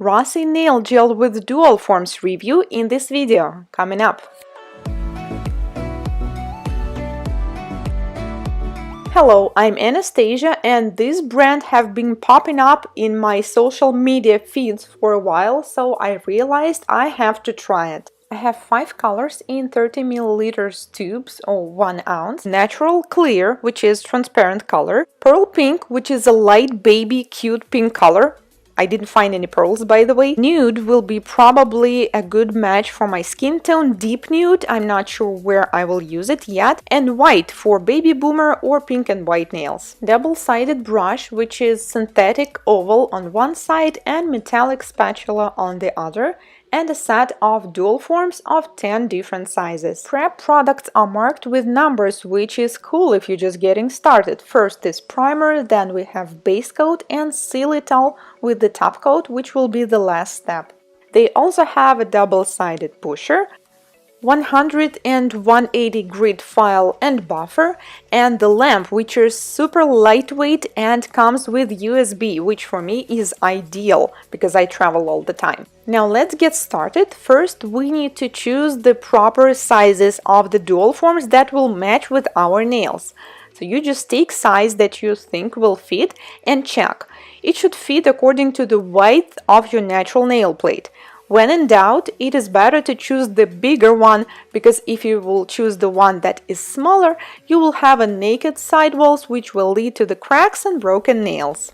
Rossi nail gel with dual forms review in this video, coming up. Hello, I'm Anastasia, and this brand have been popping up in my social media feeds for a while, so I realized I have to try it. I have 5 colors in 30 milliliters tubes or 1 ounce, natural clear, which is transparent color, pearl pink, which is a light baby cute pink color. I didn't find any pearls, by the way. Nude will be probably a good match for my skin tone. Deep nude, I'm not sure where I will use it yet. And white for baby boomer or pink and white nails. Double-sided brush, which is synthetic oval on one side and metallic spatula on the other. And a set of dual forms of 10 different sizes. Prep products are marked with numbers, which is cool if you're just getting started. First is primer, then we have base coat and seal it all with the top coat, which will be the last step. They also have a double-sided pusher, 100 and 180 grit file and buffer, and the lamp, which is super lightweight and comes with USB, which for me is ideal because I travel all the time. Now let's get started. First we need to choose the proper sizes of the dual forms that will match with our nails. So you just take size that you think will fit and check. It should fit according to the width of your natural nail plate. When in doubt, it is better to choose the bigger one, because if you will choose the one that is smaller, you will have a naked sidewalls, which will lead to the cracks and broken nails.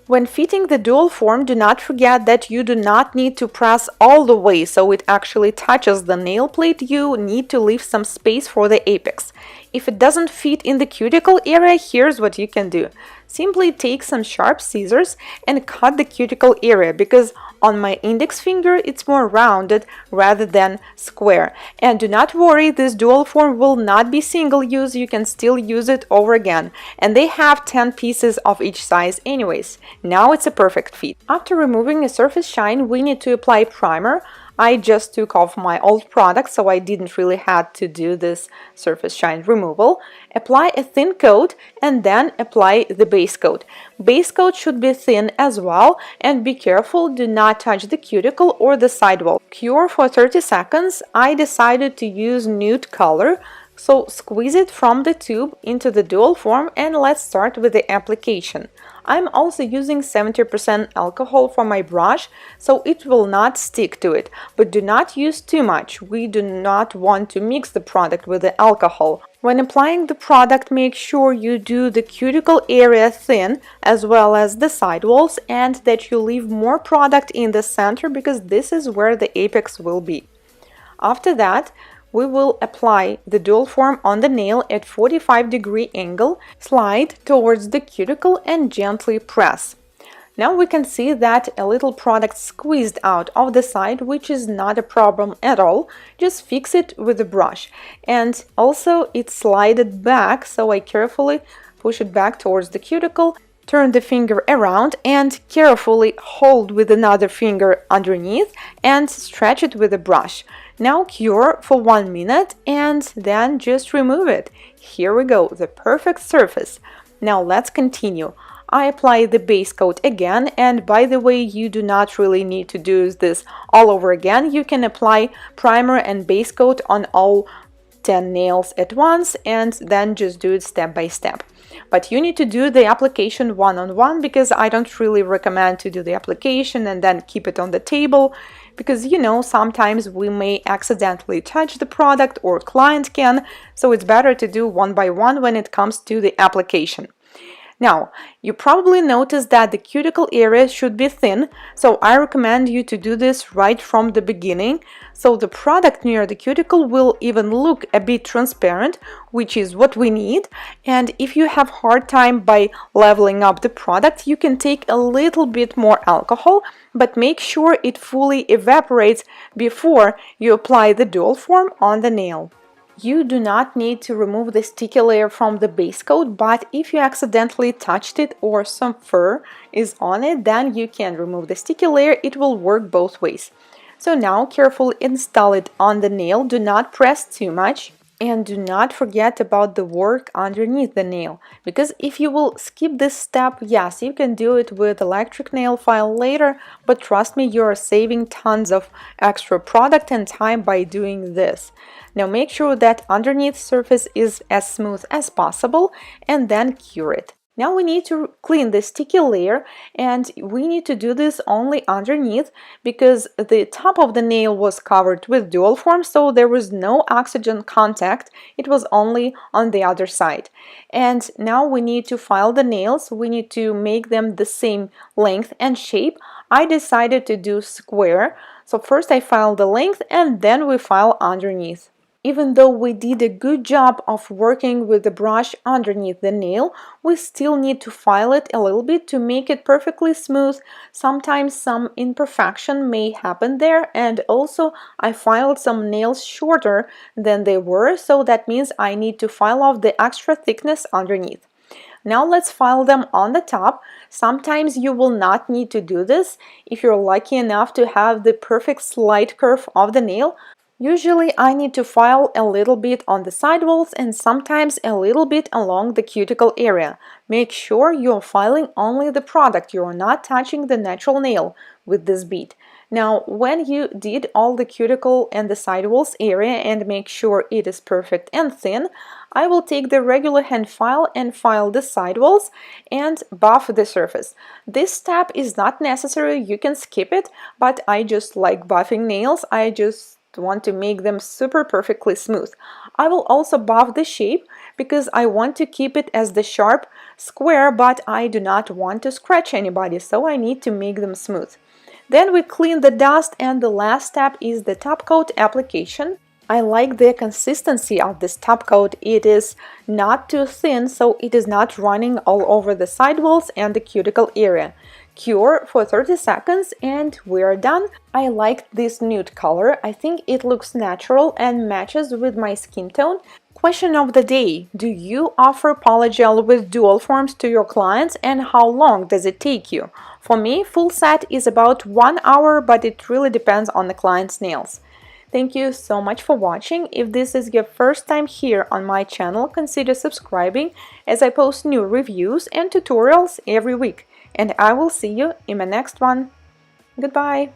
When fitting the dual form, do not forget that you do not need to press all the way so it actually touches the nail plate. You need to leave some space for the apex. If it doesn't fit in the cuticle area, here's what you can do. Simply take some sharp scissors and cut the cuticle area, because on my index finger it's more rounded rather than square. And do not worry, this dual form will not be single use, you can still use it over again. And they have 10 pieces of each size anyways. Now it's a perfect fit. After removing a surface shine, we need to apply primer. I just took off my old product, so I didn't really have to do this surface shine removal. Apply a thin coat and then apply the base coat. Base coat should be thin as well, and be careful, do not touch the cuticle or the sidewall. Cure for 30 seconds. I decided to use nude color, so squeeze it from the tube into the dual form and let's start with the application. I'm also using 70% alcohol for my brush, so it will not stick to it, but do not use too much. We do not want to mix the product with the alcohol. When applying the product, make sure you do the cuticle area thin as well as the sidewalls, and that you leave more product in the center, because this is where the apex will be. After that, we will apply the dual form on the nail at 45-degree angle, slide towards the cuticle and gently press. Now we can see that a little product squeezed out of the side, which is not a problem at all. Just fix it with the brush. And also it slided back, so I carefully push it back towards the cuticle, turn the finger around and carefully hold with another finger underneath and stretch it with a brush. Now cure for 1 minute and then just remove it. Here we go, the perfect surface. Now let's continue. I apply the base coat again, and by the way, you do not really need to do this all over again. You can apply primer and base coat on all 10 nails at once and then just do it step by step. But you need to do the application one-on-one, because I don't really recommend to do the application and then keep it on the table, because you know, sometimes we may accidentally touch the product or client can, so it's better to do one by one when it comes to the application. Now, you probably noticed that the cuticle area should be thin, so I recommend you to do this right from the beginning, so the product near the cuticle will even look a bit transparent, which is what we need. And if you have hard time by leveling up the product, you can take a little bit more alcohol, but make sure it fully evaporates before you apply the dual form on the nail. You do not need to remove the sticky layer from the base coat, but if you accidentally touched it or some fur is on it, then you can remove the sticky layer. It will work both ways. So now carefully install it on the nail. Do not press too much. And do not forget about the work underneath the nail, because if you will skip this step, yes, you can do it with electric nail file later, but trust me, you're saving tons of extra product and time by doing this. Now make sure that underneath surface is as smooth as possible and then cure it. Now we need to clean the sticky layer, and we need to do this only underneath because the top of the nail was covered with dual form, so there was no oxygen contact, it was only on the other side. And now we need to file the nails, we need to make them the same length and shape. I decided to do square, so first I file the length and then we file underneath. Even though we did a good job of working with the brush underneath the nail, we still need to file it a little bit to make it perfectly smooth. Sometimes some imperfection may happen there, and also I filed some nails shorter than they were, so that means I need to file off the extra thickness underneath. Now let's file them on the top. Sometimes you will not need to do this if you're lucky enough to have the perfect slight curve of the nail. Usually I need to file a little bit on the sidewalls and sometimes a little bit along the cuticle area. Make sure you're filing only the product, you're not touching the natural nail with this bead. Now, when you did all the cuticle and the sidewalls area and make sure it is perfect and thin, I will take the regular hand file and file the sidewalls and buff the surface. This step is not necessary, you can skip it, but I just like buffing nails. I just want to make them super perfectly smooth. I will also buff the shape because I want to keep it as the sharp square, but I do not want to scratch anybody, so I need to make them smooth. Then we clean the dust, and the last step is the top coat application. I like the consistency of this top coat. It is not too thin, so it is not running all over the sidewalls and the cuticle area. Cure for 30 seconds and we're done. I like this nude color. I think it looks natural and matches with my skin tone. Question of the day: do you offer polygel with dual forms to your clients, and how long does it take you? For me, full set is about 1 hour, but it really depends on the client's nails. Thank you so much for watching. If this is your first time here on my channel, consider subscribing as I post new reviews and tutorials every week. And I will see you in my next one. Goodbye!